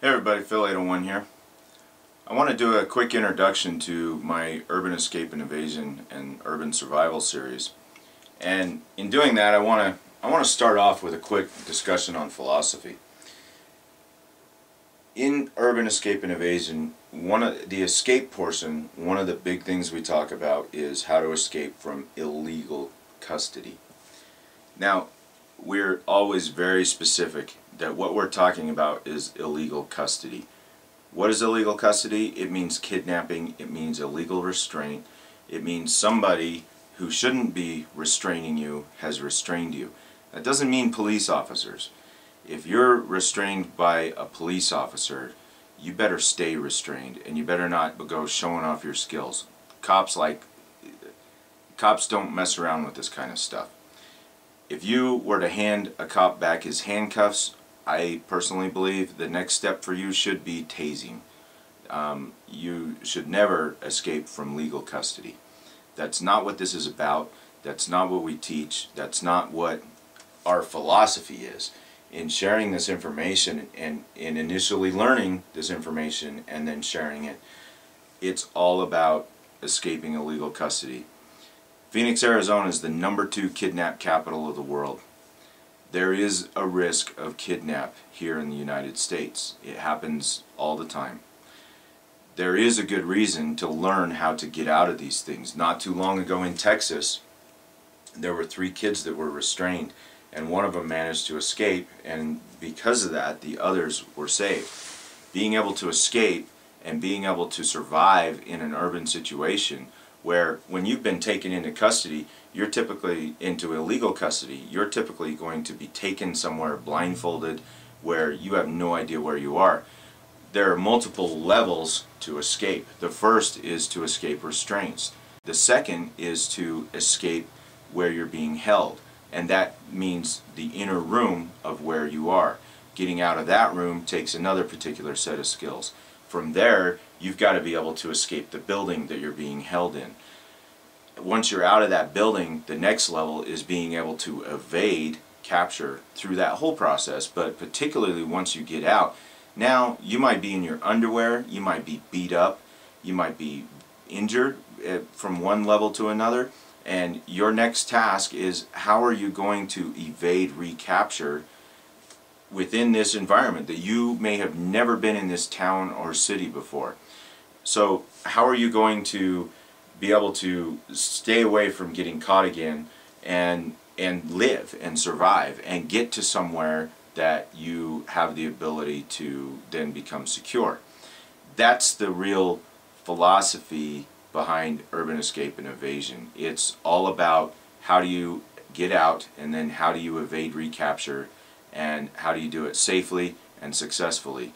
Hey everybody, Phil801 here. I want to do a quick introduction to my Urban Escape and Evasion and Urban Survival series. And in doing that, I want to start off with a quick discussion on philosophy. In Urban Escape and Evasion, the escape portion, one of the big things we talk about is how to escape from illegal custody. Now, we're always very specific that what we're talking about is illegal custody. What is illegal custody? It means kidnapping, it means illegal restraint, it means somebody who shouldn't be restraining you has restrained you. That doesn't mean police officers. If you're restrained by a police officer, you better stay restrained and you better not go showing off your skills. Cops don't mess around with this kind of stuff. If you were to hand a cop back his handcuffs, I personally believe the next step for you should be tasing. You should never escape from legal custody. That's not what this is about. That's not what we teach. That's not what our philosophy is. In sharing this information and in initially learning this information and then sharing it, it's all about escaping illegal custody. Phoenix, Arizona is the #2 kidnap capital of the world. There is a risk of kidnap here in the United States. It happens all the time. There is a good reason to learn how to get out of these things. Not too long ago in Texas, there were 3 kids that were restrained, and one of them managed to escape, and because of that, the others were saved. Being able to escape and being able to survive in an urban situation where when you've been taken into custody, you're typically into illegal custody, you're typically going to be taken somewhere blindfolded where you have no idea where you are. There are multiple levels to escape. The first is to escape restraints. The second is to escape where you're being held, and that means the inner room of where you are. Getting out of that room takes another particular set of skills. From there, you've got to be able to escape the building that you're being held in. Once you're out of that building, the next level is being able to evade capture through that whole process, but particularly once you get out, now you might be in your underwear, you might be beat up, you might be injured from one level to another, and your next task is how are you going to evade recapture within this environment that you may have never been in this town or city before. So how are you going to be able to stay away from getting caught again and live and survive and get to somewhere that you have the ability to then become secure? That's the real philosophy behind Urban Escape and Evasion. It's all about how do you get out, and then how do you evade recapture, and how do you do it safely and successfully.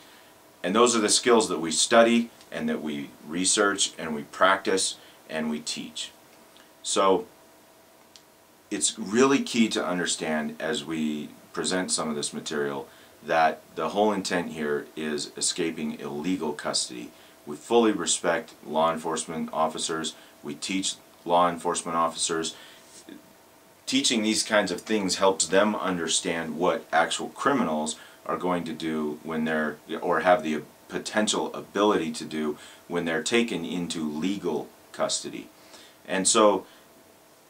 And those are the skills that we study and that we research and we practice and we teach. So it's really key to understand as we present some of this material that the whole intent here is escaping illegal custody. We fully respect law enforcement officers. We teach law enforcement officers. Teaching these kinds of things helps them understand what actual criminals are going to do when they're, or have the potential ability to do when they're taken into legal custody. And so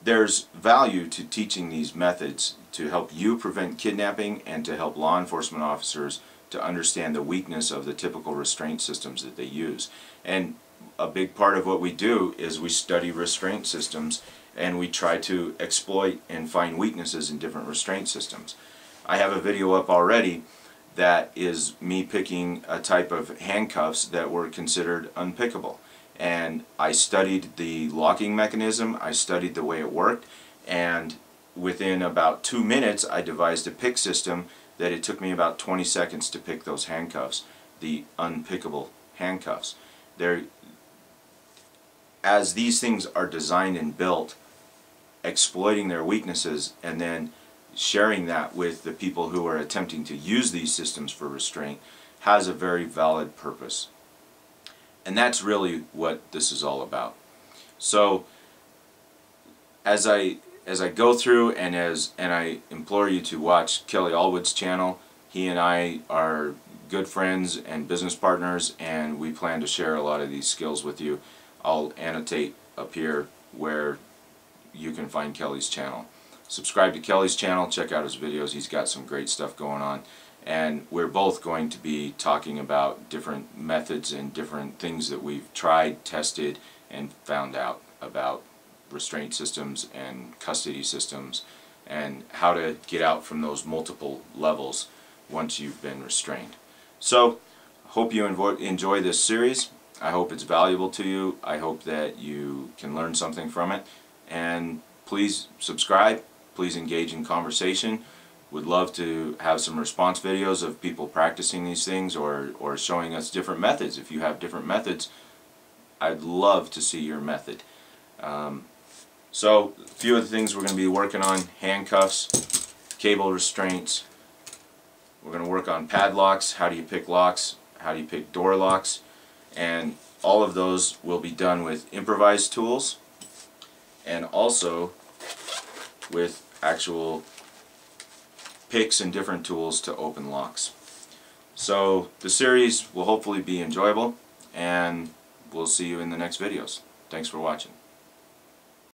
there's value to teaching these methods to help you prevent kidnapping and to help law enforcement officers to understand the weakness of the typical restraint systems that they use. And a big part of what we do is we study restraint systems and we try to exploit and find weaknesses in different restraint systems. I have a video up already that is me picking a type of handcuffs that were considered unpickable. And I studied the locking mechanism, I studied the way it worked, and within about 2 minutes I devised a pick system that it took me about 20 seconds to pick those handcuffs, the unpickable handcuffs. As these things are designed and built, exploiting their weaknesses and then sharing that with the people who are attempting to use these systems for restraint has a very valid purpose. And that's really what this is all about. So as I go through and I implore you to watch Kelly Allwood's channel, he and I are good friends and business partners, and we plan to share a lot of these skills with you. I'll annotate up here where you can find Kelly's channel. Subscribe to Kelly's channel, check out his videos, he's got some great stuff going on. And we're both going to be talking about different methods and different things that we've tried, tested, and found out about restraint systems and custody systems, and how to get out from those multiple levels once you've been restrained. So, hope you enjoy this series. I hope it's valuable to you. I hope that you can learn something from it. And please subscribe. Please engage in conversation. Would love to have some response videos of people practicing these things, or showing us different methods. If you have different methods, I'd love to see your method. So a few of the things we're going to be working on: handcuffs, cable restraints. We're going to work on padlocks, how do you pick locks, how do you pick door locks, and all of those will be done with improvised tools and also with actual picks and different tools to open locks. So the series will hopefully be enjoyable, and we'll see you in the next videos. Thanks for watching.